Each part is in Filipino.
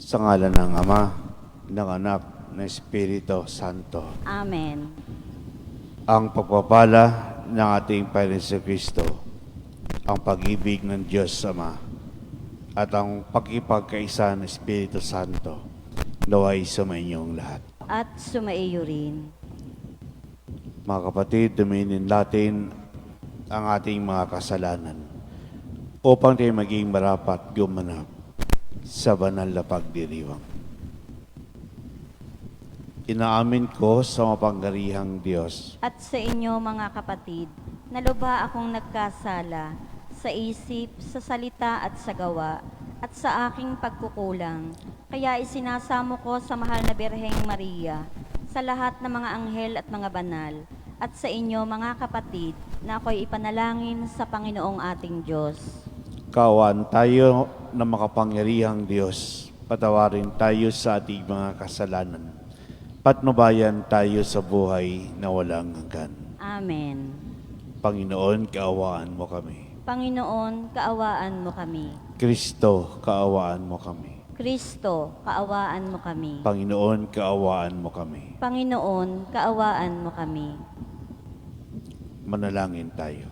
Sa ngalan ng Ama, ng Anak, ng Espiritu Santo. Amen. Ang pagpapala ng ating Panginoon Hesus Kristo, ang pag-ibig ng Diyos Ama, at ang pagkipagkaisa ng Espiritu Santo, naway sumainyong lahat. At sumaiyo rin. Mga kapatid, duminin natin ang ating mga kasalanan upang tayo maging marapat gumanap sa banal na pagdiriwang. Inaamin ko sa mapangyarihang Diyos At sa inyo mga kapatid, naluba akong nagkasala sa isip, sa salita at sa gawa, at sa aking pagkukulang. Kaya isinasamo ko sa mahal na Birheng Maria, sa lahat ng mga anghel at mga banal, at sa inyo mga kapatid, na ako'y ipanalangin sa Panginoong ating Diyos. Kaawaan tayo ng makapangyarihang Diyos. Patawarin tayo sa ating mga kasalanan. Patnubayan tayo sa buhay na walang hanggan. Amen. Panginoon, kaawaan mo kami. Panginoon, kaawaan mo kami. Kristo, kaawaan mo kami. Kristo, kaawaan mo kami. Panginoon, kaawaan mo kami. Panginoon, kaawaan mo kami. Manalangin tayo.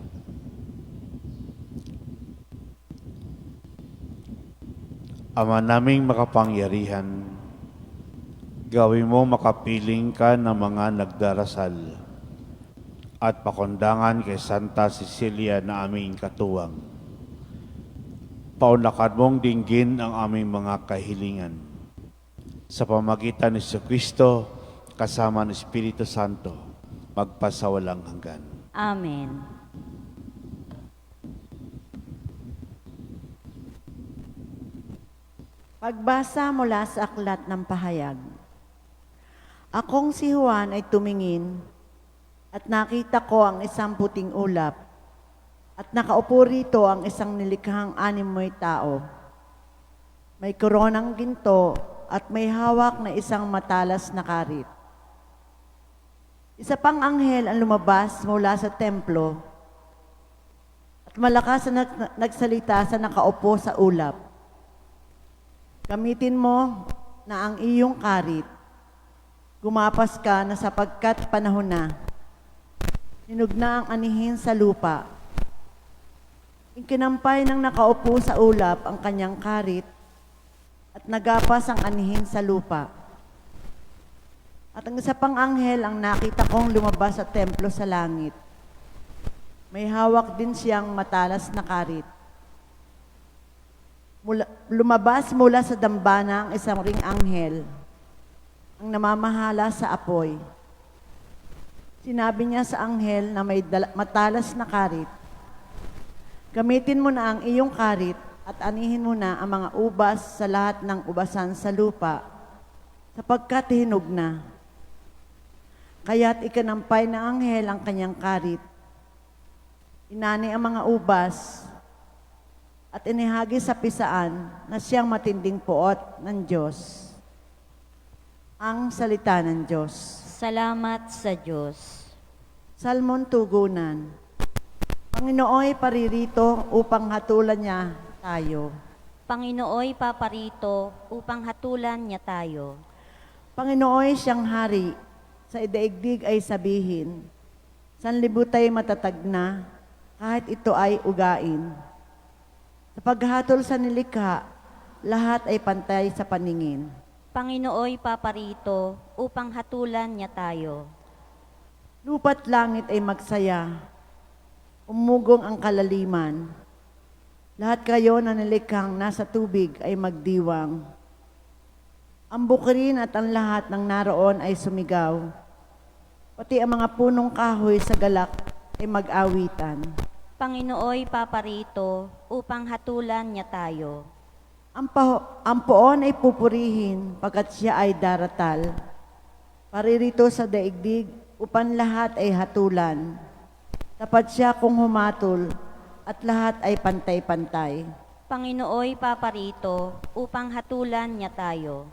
Ama naming makapangyarihan, gawin mo makapiling ka ng mga nagdarasal at pakundangan kay Santa Cecilia na aming katuwang. Paunlakan mong dinggin ang aming mga kahilingan. Sa pamagitan ni Jesucristo, kasama ng Espiritu Santo, magpasawalang hanggan. Amen. Pagbasa mula sa Aklat ng Pahayag. Akong si Juan ay tumingin at nakita ko ang isang puting ulap at nakaupo rito ang isang nilikhang animoy tao. May koronang ginto at may hawak na isang matalas na karit. Isa pang anghel ang lumabas mula sa templo at malakas na nagsalita sa nakaupo sa ulap. Gamitin mo na ang iyong karit. Gumapas ka na sapagkat panahon na. Hinog na ang anihin sa lupa. Ikinampay ng nakaupo sa ulap ang kanyang karit at nagapas ang anihin sa lupa. At ang isa pang anghel ang nakita kong lumabas sa templo sa langit. May hawak din siyang matalas na karit. Lumabas mula sa dambana ang isang ring anghel, ang namamahala sa apoy. Sinabi niya sa anghel na may matalas na karit, gamitin mo na ang iyong karit at anihin mo na ang mga ubas sa lahat ng ubasan sa lupa, sapagkat hinog na. Kaya't ikinampay ng anghel ang kanyang karit. Inani ang mga ubas, at inihagi sa pisaan na siyang matinding puot ng Diyos. Ang salita ng Diyos. Salamat sa Diyos. Salmon Tugunan. Panginooy paririto upang hatulan niya tayo. Panginooy paparito upang hatulan niya tayo. Panginooy siyang hari, sa idaigdig ay sabihin, sanlibutay matatag na, kahit ito ay ugain. Sa paghatol sa nilikha, lahat ay pantay sa paningin. Panginooy paparito upang hatulan niya tayo. Lupa't langit ay magsaya, umugong ang kalaliman. Lahat kayo na nilikhang nasa tubig ay magdiwang. Ang bukirin at ang lahat ng naroon ay sumigaw. Pati ang mga punong kahoy sa galak ay mag-awitan. Panginooy paparito upang hatulan niya tayo. Ang poon ay pupurihin pagkat siya ay daratal. Paririto sa daigdig upang lahat ay hatulan. Tapat siya kung humatol at lahat ay pantay-pantay. Panginooy paparito upang hatulan niya tayo.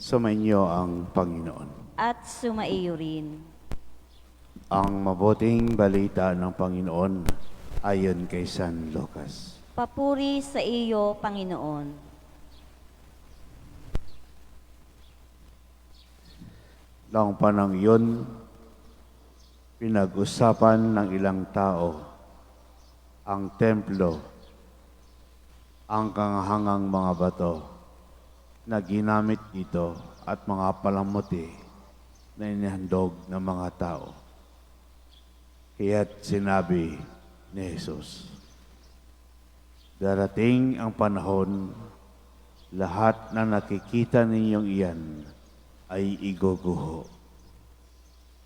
Sumainyo ang Panginoon. at sumaiyo rin. Ang mabuting balita ng Panginoon ayon kay San Lucas. Papuri sa iyo, Panginoon. Noong panahon yun, pinag-usapan ng ilang tao ang templo, ang kanghangang mga bato na ginamit dito at mga palamuti na inihandog ng mga tao. Kaya't sinabi ni Jesus, darating ang panahon, lahat na nakikita ninyong iyan ay iguguho.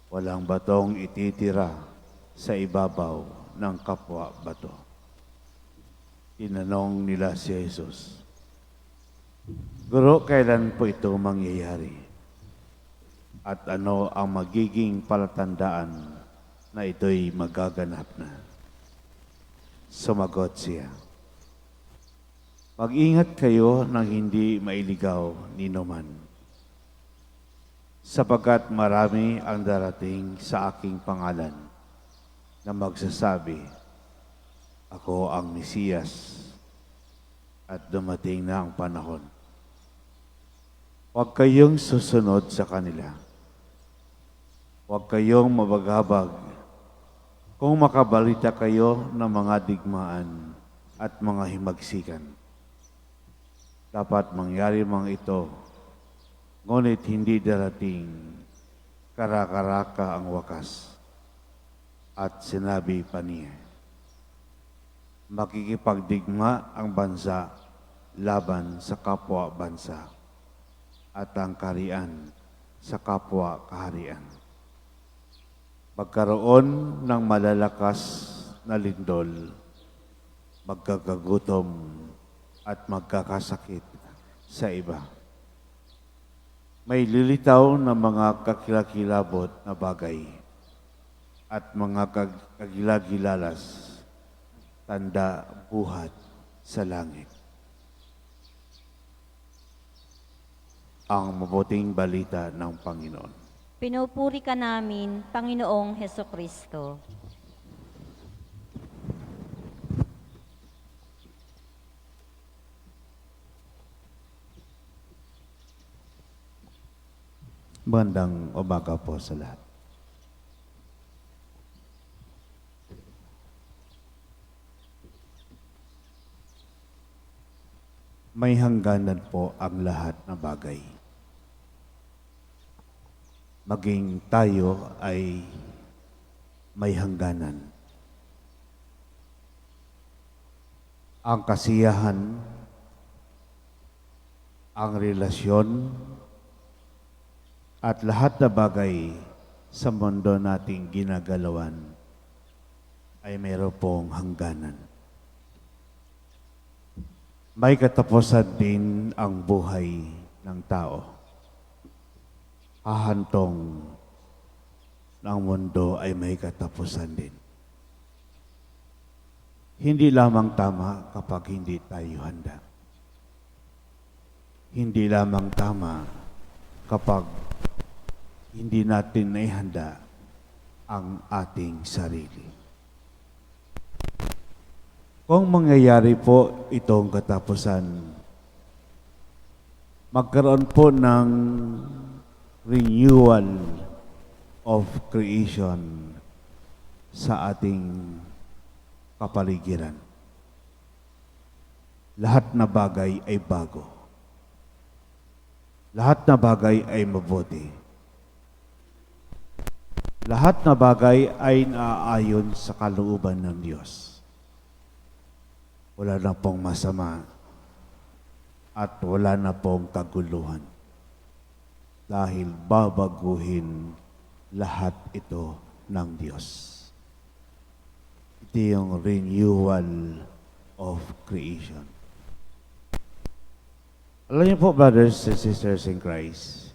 Walang batong ititira sa ibabaw ng kapwa bato. Tinanong nila si Jesus, Guro, kailan po ito mangyayari? At ano ang magiging palatandaan na ito'y magaganap na? Sumagot siya, mag-ingat kayo nang hindi mailigaw ni numan, sapagkat marami ang darating sa aking pangalan na magsasabi, ako ang Mesiyas, at dumating na ang panahon. Huwag kayong susunod sa kanila. Huwag kayong mabagabag kung makabalita kayo ng mga digmaan at mga himagsikan. Dapat mangyari mga ito, ngunit hindi darating, karakaraka ang wakas. At sinabi pa niya, makikipagdigma ang bansa laban sa kapwa bansa at ang kaharian sa kapwa kaharian. Magkaroon ng malalakas na lindol, magkakagutom at magkakasakit sa iba. May lilitaw na mga kakilakilabot na bagay at mga kagilagilalas, tanda buhat sa langit. Ang mabuting balita ng Panginoon. Pinupuri ka namin, Panginoong Hesukristo. Magandang umaga po sa lahat. May hangganan po ang lahat na bagay. Maging tayo ay may hangganan. Ang kasiyahan, ang relasyon, at lahat na bagay sa mundo nating ginagalawan ay mayroon pong hangganan. May katapusan din ang buhay ng tao. Hahantong ng mundo ay may katapusan din. Hindi lamang tama kapag hindi tayo handa. Hindi lamang tama kapag hindi natin naihanda ang ating sarili. Kung mangyayari po itong katapusan, magkaroon po ng renewal of creation sa ating kapaligiran. Lahat na bagay ay bago. Lahat na bagay ay mabuti. Lahat na bagay ay naaayon sa kalooban ng Diyos. Wala na pong masama at wala na pong kaguluhan. Dahil babaguhin lahat ito ng Diyos. Ito yung renewal of creation. Alam niyo po, brothers and sisters in Christ,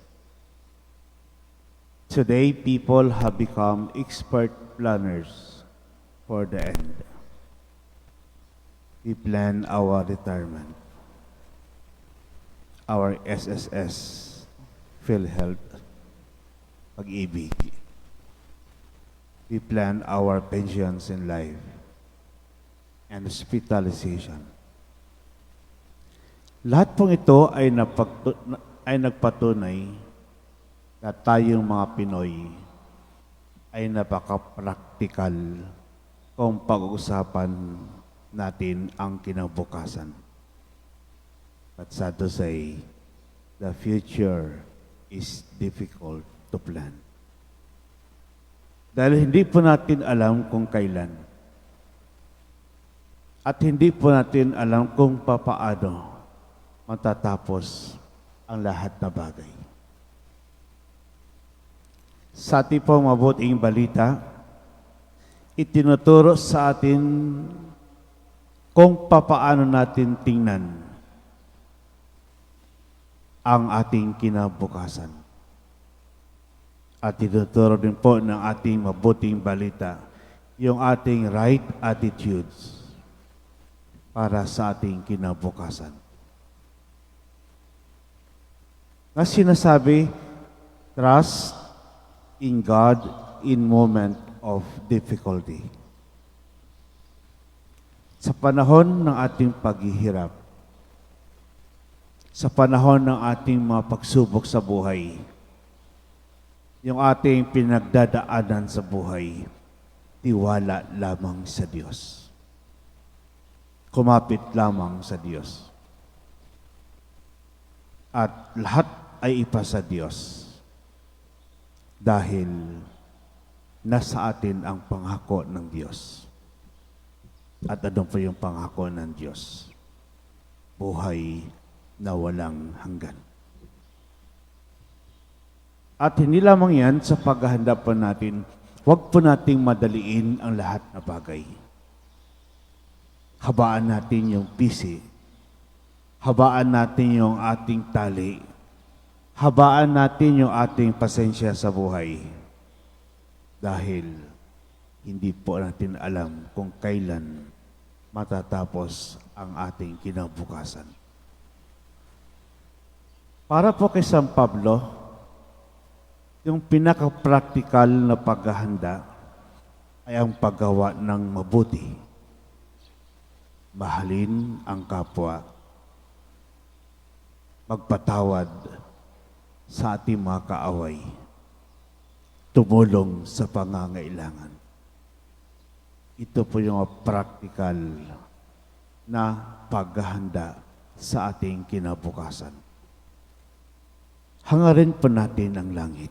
today people have become expert planners for the end. We plan our retirement, our SSS, PhilHealth, Pag-ibig. We plan our pensions in life and hospitalization. Lahat pong ito ay, nagpatunay na tayong mga Pinoy ay napaka-practical kung pag-uusapan natin ang kinabukasan. But sad to say, the future is difficult to plan. Dahil hindi po natin alam kung kailan. At hindi po natin alam kung papaano matatapos ang lahat na bagay. Sa ating pong mabuting balita, itinuturo sa atin kung papaano natin tingnan ang ating kinabukasan. At itinuturo din po ng ating mabuting balita yung ating right attitudes para sa ating kinabukasan. Na sinasabi, trust in God in moment of difficulty. Sa panahon ng ating paghihirap, sa panahon ng ating mga pagsubok sa buhay, yung ating pinagdadaanan sa buhay, tiwala lamang sa Diyos. Kumapit lamang sa Diyos. At lahat ay ipasa Diyos dahil nasa atin ang pangako ng Diyos. At ano po yung pangako ng Diyos? Buhay na walang hanggan. At hindi lamang yan sa paghahanda po natin, huwag po nating madaliin ang lahat na bagay. Habaan natin yung pisi. Habaan natin yung ating tali. Habaan natin yung ating pasensya sa buhay. Dahil hindi po natin alam kung kailan matatapos ang ating kinabukasan. Para po kay San Pablo, yung pinaka-practical na paghahanda ay ang paggawa ng mabuti. Mahalin ang kapwa. Magpatawad sa ating mga kaaway, tumulong sa pangangailangan. Ito po yung practical na paghahanda sa ating kinabukasan. Hangarin po natin ang langit.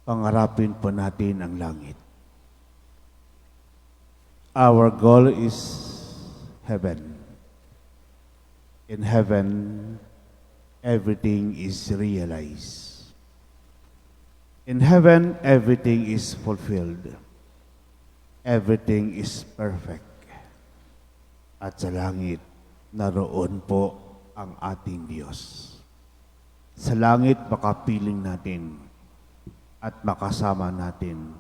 Pangarapin po natin ang langit. Our goal is heaven. In heaven, everything is realized. In heaven, everything is fulfilled. Everything is perfect. At sa langit, naroon po ang ating Diyos. Sa langit, makapiling natin at makasama natin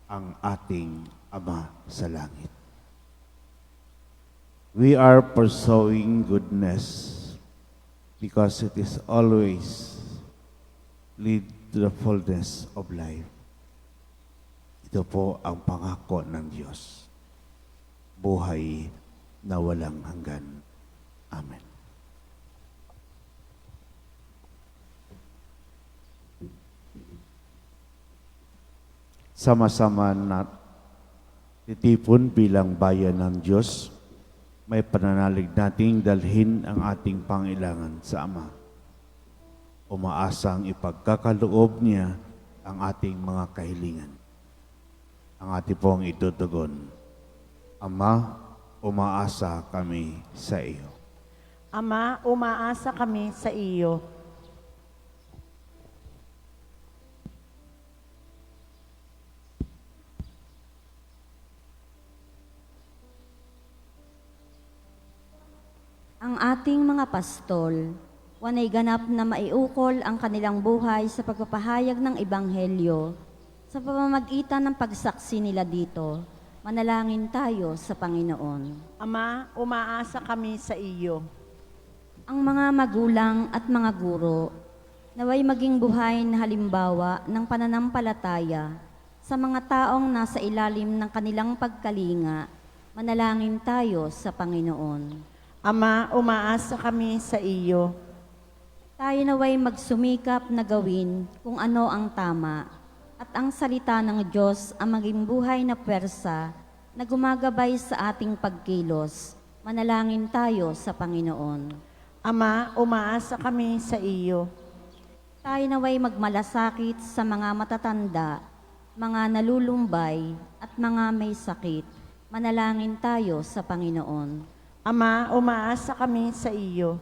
ang ating Ama sa langit. We are pursuing goodness because it is always lead to the fullness of life. Ito po ang pangako ng Diyos. Buhay na walang hanggan. Amen. Sama-sama na titipon bilang bayan ng Diyos, may pananalig nating dalhin ang ating pangailangan sa Ama. Umaasang ipagkakaloob niya ang ating mga kahilingan. Ang ating pong itutugon. Ama, umaasa kami sa iyo. Ama, umaasa kami sa iyo. Ang ating mga pastol, wanay ganap na maiukol ang kanilang buhay sa pagpapahayag ng Ebanghelyo. Sa pamamagitan ng pagsaksi nila dito, manalangin tayo sa Panginoon. Ama, umaasa kami sa iyo. Ang mga magulang at mga guro, Naway maging buhay na halimbawa ng pananampalataya sa mga taong nasa ilalim ng kanilang pagkalinga. Manalangin tayo sa Panginoon. Ama, umaasa kami sa iyo. Tayo naway magsumikap na gawin kung ano ang tama at ang salita ng Diyos ang maging buhay na pwersa na gumagabay sa ating pagkilos. Manalangin tayo sa Panginoon. Ama, umaasa kami sa iyo. Tayo naway magmalasakit sa mga matatanda, mga nalulumbay at mga may sakit. Manalangin tayo sa Panginoon. Ama, umaasa kami sa iyo.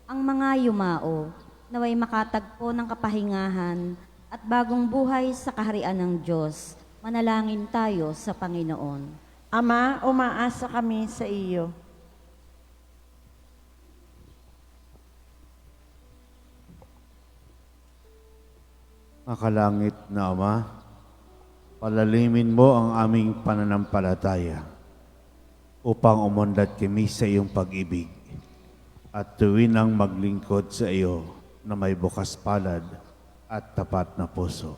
Ang mga yumao, naway makatagpo ng kapahingahan at bagong buhay sa kaharian ng Diyos. Manalangin tayo sa Panginoon. Ama, umaasa kami sa iyo. Makalangit na Ama, palalimin mo ang aming pananampalataya upang umunlad kami sa iyong pag-ibig at tuwin ang maglingkod sa iyo na may bukas palad at tapat na puso.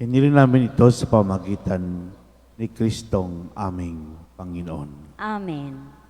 Hiniling namin ito sa pamagitan ni Kristong aming Panginoon. Amen.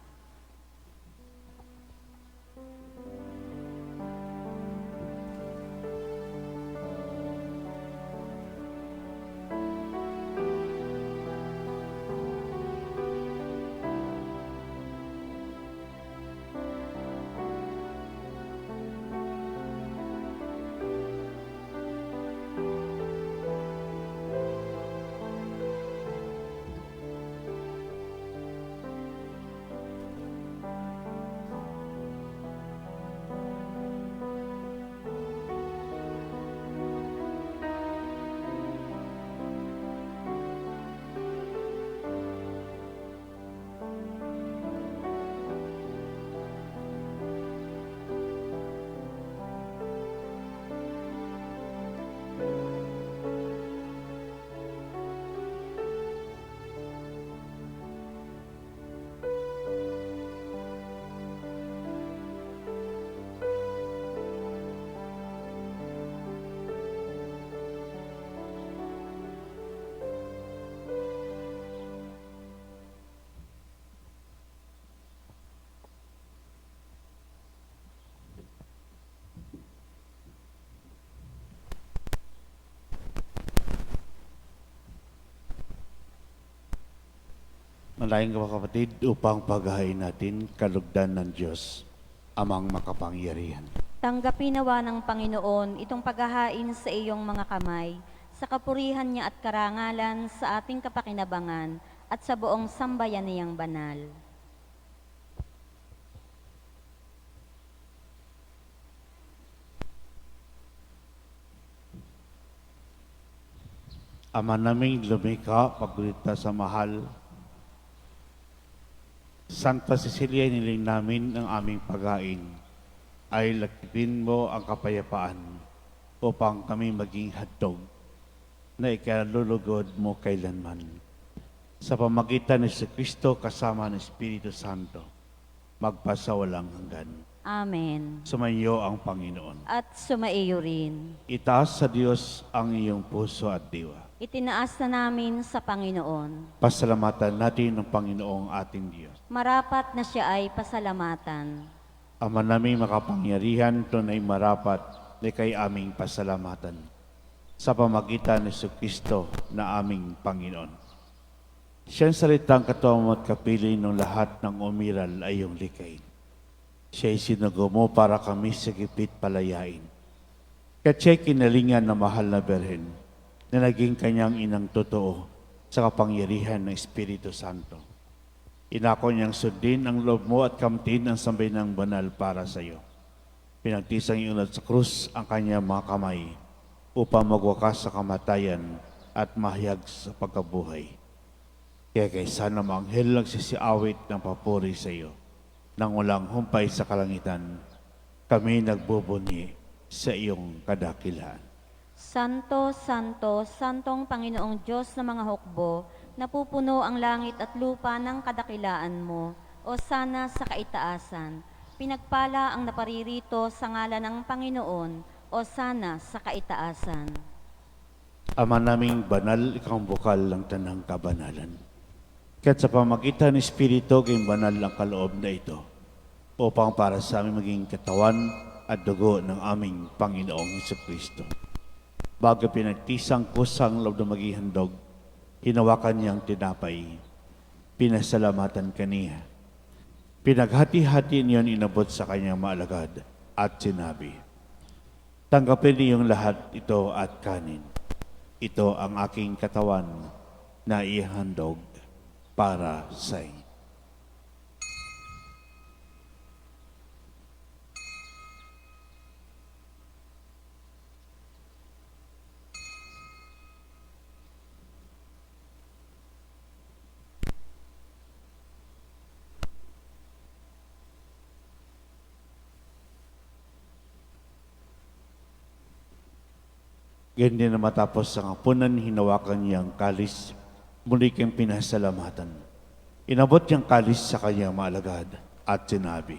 Malaking mga kapatid, upang paghahain natin kalugdan ng Diyos, amang makapangyarihan. Tanggapin nawa ng Panginoon itong paghahain sa iyong mga kamay, sa kapurihan niya at karangalan sa ating kapakinabangan at sa buong sambayan niyang banal. Ama naming lumikha, pagulita sa mahal, Santa Cecilia, niling namin ang aming paghain, ay lakipin mo ang kapayapaan upang kami maging hadtog na ikalulugod mo kailanman. Sa pamagitan ni Kristo kasama ng Espiritu Santo, magpasawalang hanggan. Amen. Sumainyo ang Panginoon. At sumaiyo rin. Itaas sa Diyos ang iyong puso at diwa. Itinaas na namin sa Panginoon. Pasalamatan natin ng Panginoong ating Diyos. Marapat na siya ay pasalamatan. Ama naming makapangyarihan, tunay marapat na kay aming pasalamatan sa pamagitan ni Kristo na aming Panginoon. Siyang salitang katuwang at kapili ng lahat ng umiral ay iyong likay. Siya'y sinugo mo para kami sa gipit palayain. Kaya siya'y kinalingan na mahal na Berhen na naging kanyang inang totoo sa kapangyarihan ng Espiritu Santo. Inako niyang sundin ang loob mo at kamtin ang sambay ng banal para sa iyo. Pinagtisang iunat sa krus ang kanyang mga kamay upang magwakas sa kamatayan at mahayag sa pagkabuhay. Kaya kaysa na mga anghel nagsisiawit ng papuri sa iyo, nang walang humpay sa kalangitan, kami nagbubunyi sa iyong kadakilaan. Santo, Santo, Santong Panginoong Diyos ng mga hukbo, napupuno ang langit at lupa ng kadakilaan mo, o sana sa kaitaasan. Pinagpala ang naparirito sa ngalan ng Panginoon, o sana sa kaitaasan. Ama naming banal, ikaw ang bukal ng tanang kabanalan. Kaya't sa pamagitan ng Espiritu, kayong banal ang kaloob na ito, upang para sa aming maging katawan at dugo ng aming Panginoong Jesucristo. Bago pinagtisang kusang loob na maging handog, hinawakan niyang tinapay, pinasalamatan kaniya. Pinaghati-hati niyon inabot sa kanyang maalagad at sinabi, tanggapin niyong lahat ito at kanin. Ito ang aking katawan na ihandog para sa inyo. Ganyan din na matapos ang hapunan, hinawakan niyang kalis, muli kang pinasalamatan. Inabot niyang kalis sa kanyang maalagad at sinabi,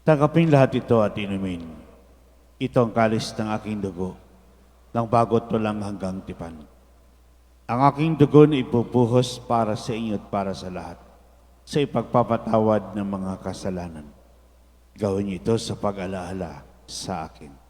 tanggapin lahat ito at inumin. Ito ang kalis ng aking dugo, ng bago't walang hanggang tipan. Ang aking dugo na ibubuhos para sa inyo at para sa lahat, sa ipagpapatawad ng mga kasalanan. Gawin niyo ito sa pag-alaala sa akin.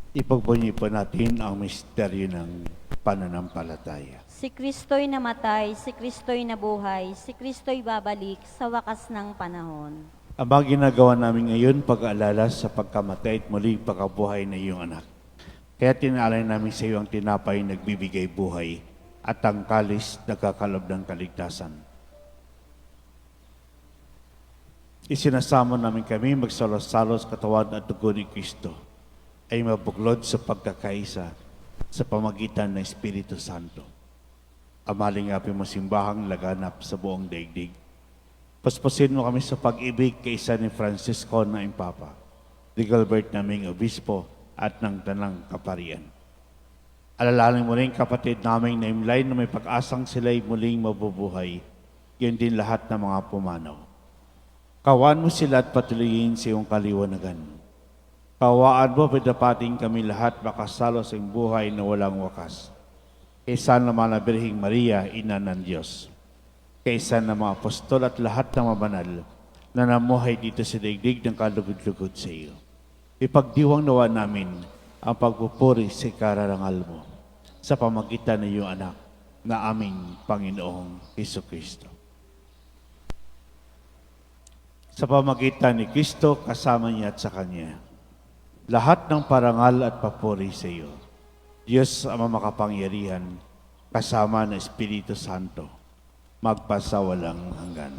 Ipagpunyi po natin ang misteryo ng pananampalataya. Si Kristo'y namatay, si Kristo'y nabuhay, si Kristo'y babalik sa wakas ng panahon. Ang mga ginagawa namin ngayon, pag-aalala sa pagkamatay at muling pagkabuhay ng iyong anak. Kaya tinaalay namin sa iyo ang tinapay nagbibigay buhay at ang kalis nagkakalob ng kaligtasan. Isinasama namin kami magsalos-salos katawan at dugo ni Kristo ay mabuklod sa pagkakaisa sa pamagitan ng Espiritu Santo. Amaling apin mo simbahang laganap sa buong daigdig. Paspasin mo kami sa pag-ibig kay isa ni Francisco na Impapa, ni Gilbert naming Obispo at ng Tanang Kaparian. Alalahanin mo rin kapatid naming naimlay na may pag-asang sila'y muling mabubuhay, yun din lahat ng mga pumanaw. Kawan mo sila at patuloyin sa iyong kaliwanagan. Kawaan mo, pidapating kami lahat makasalo sa buhay na walang wakas. Kaysa naman na Birhing Maria, Ina ng Diyos. Kaysa ng mga apostol at lahat ng mabanal na namuhay dito sa daigdig ng kalugod-lugod sa iyo. Ipagdiwang nawa namin ang pagpupuri sa ikararangal mo sa pamagitan ng iyong anak na aming Panginoong Jesucristo. Sa pamagitan ni Kristo, kasama niya at sa Kanya, lahat ng parangal at papuri sa iyo, Diyos Ama makapangyarihan, kasama ng Espiritu Santo, magpasawalang hanggan.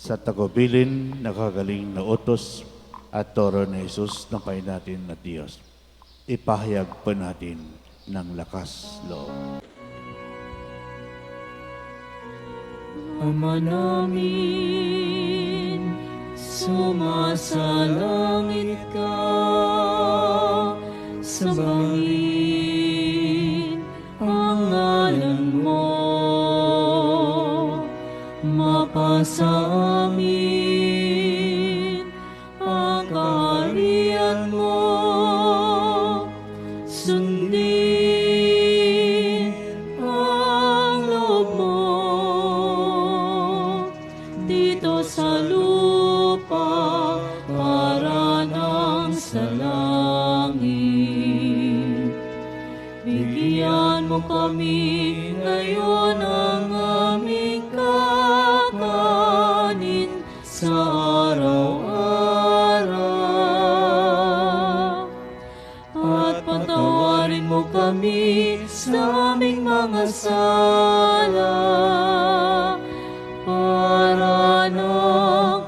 Sa tagubilin, nakagaling na utos at toro ni Jesus ng Panginoon natin na Diyos, ipahayag pa natin ng lakas loob. Ama namin, sumasalangit ka, sambahin ang ngalan mo, mapasa amin ang kaharian mo, sundin ang loob mo dito sa lupa para nang sa langit. Bigyan mo kami ngayon ang aming kakanin sa araw-araw. At patawarin mo kami sa aming mga sala para nang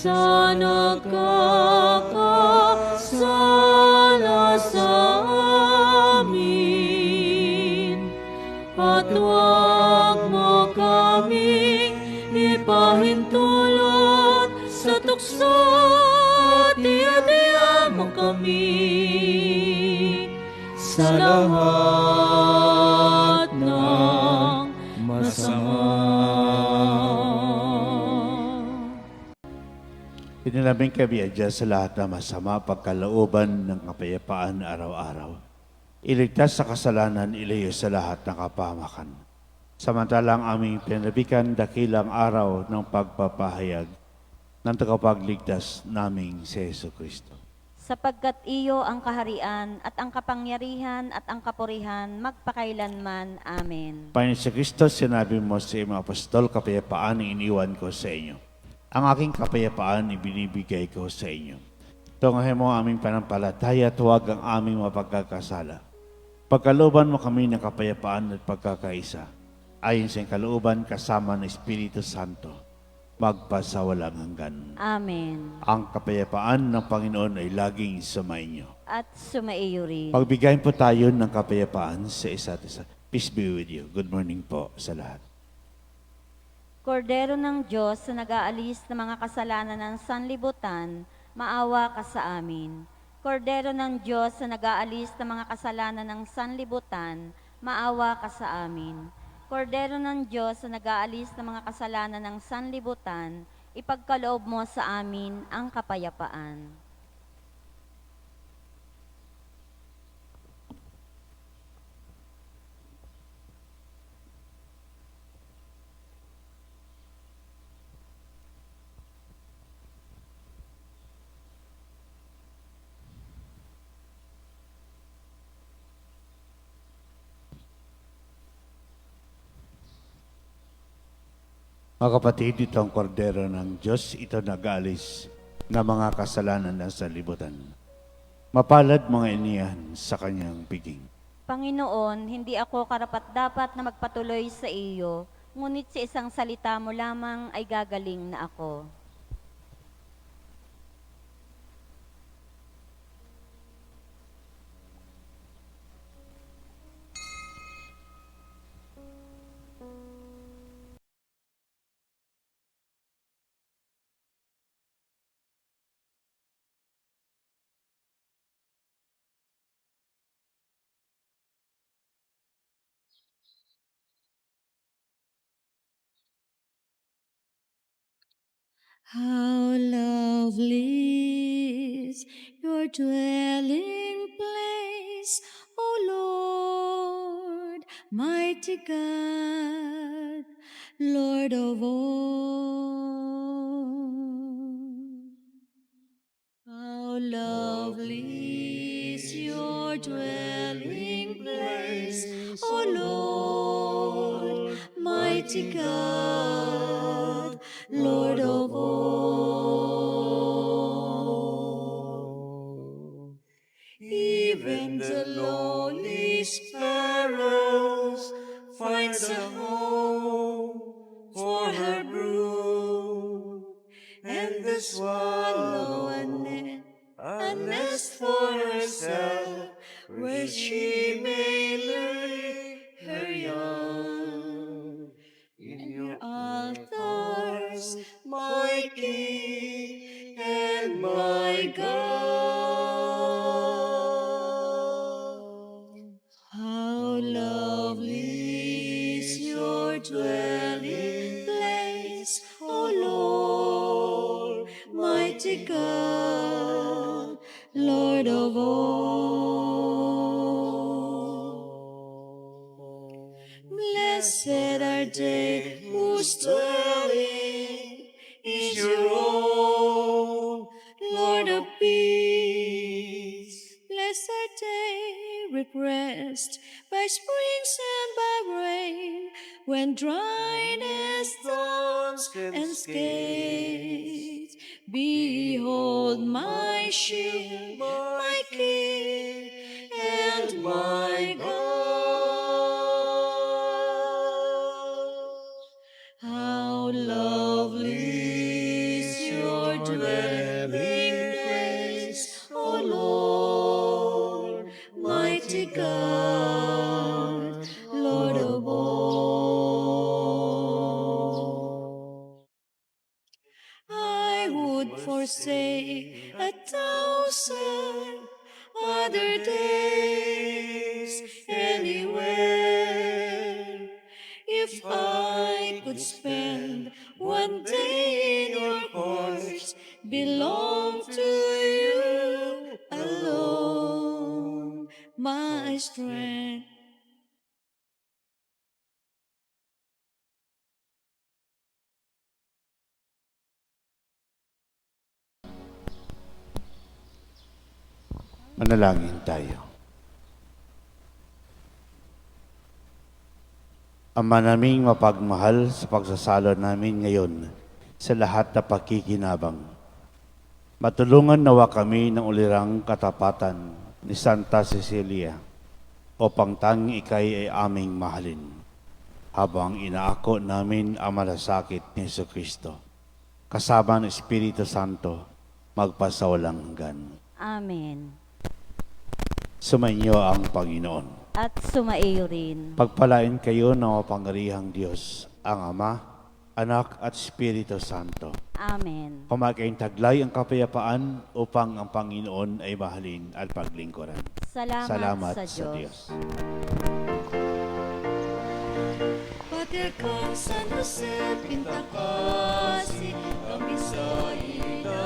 sa nagkakasala sa amin. At huwag mo kaming ipahintulot sa tukso, at iadya mo kami sa lahat ng masama. Pinalambing kami adyan sa lahat ng masama, pagkalooban ng kapayapaan araw-araw. Iligtas sa kasalanan, ilayo sa lahat ng kapahamakan. Samantalang aming pinabikan dakilang araw ng pagpapahayag ng tagapagligtas naming si Jesucristo. Sapagkat iyo ang kaharian at ang kapangyarihan at ang kapurihan magpakailanman. Amen. Panginoon si Kristo, sinabi mo sa iyong apostol, kapayapaan ang iniwan ko sa inyo. Ang aking kapayapaan ibinibigay ko sa inyo. Tungahin mo ang aming panampalataya at huwag ang aming mapagkakasala. Pagkalooban mo kami ng kapayapaan at pagkakaisa, ayon sa iyong kalooban kasama ng Espiritu Santo, magpasawalang hanggan. Amen. Ang kapayapaan ng Panginoon ay laging sumainyo. At sumaiyo rin. Pagbigayin po tayo ng kapayapaan sa isa't isa. Peace be with you. Good morning po sa lahat. Kordero ng Diyos na nag-aalis ng mga kasalanan ng sanlibutan, maawa ka sa amin. Kordero ng Diyos na nag-aalis ng mga kasalanan ng sanlibutan, maawa ka sa amin. Kordero ng Diyos na nag-aalis ng mga kasalanan ng sanlibutan, ipagkaloob mo sa amin ang kapayapaan. Mga kapatid, ito ang kordero ng Diyos, ito nag-aalis ng mga kasalanan ng sanlibutan. Mapalad mga iniyan sa kanyang piging. Panginoon, hindi ako karapat-dapat na magpatuloy sa iyo, ngunit sa isang salita mo lamang ay gagaling na ako. How lovely is your dwelling place, O Lord, mighty God, Lord of all. How lovely is your dwelling place, O Lord, mighty God, Lord of all. Even the lowly sparrows finds a home for her brood, and the swallow a nest for herself, where she may lay her young. In your altars, my King and my God. How lovely is your dwelling place, O Lord, mighty God, Lord of all. Blessed are they whose dwelling is your own, Lord of peace. Blessed are they refreshed by springs and by rain, when dryness dawns and skates. Behold my shield, my King, and my God. How lovely is your dwelling place, O Lord, mighty God, Lord of all. I would forsake 1,000 other days anywhere if I could spend one day in your courts, belong to you alone, my strength. Manalangin tayo. Ama naming mapagmahal, sa pagsasalo namin ngayon sa lahat na pakikinabang, matulungan nawa kami ng ulirang katapatan ni Santa Cecilia upang tanging ikay ay aming mahalin habang inaako namin ang malasakit ni Jesucristo kasama ng Espiritu Santo magpasawalang hanggan. Amen. Sumainyo ang Panginoon. At sumaiyo rin. Pagpalain kayo ng mapangyarihang Diyos, ang Ama, Anak at Espiritu Santo. Amen. Kumakain taglay ang kapayapaan upang ang Panginoon ay mahalin at paglingkuran. Salamat sa Diyos. Pater ka, San Jose, pinta kasi kami sa ila.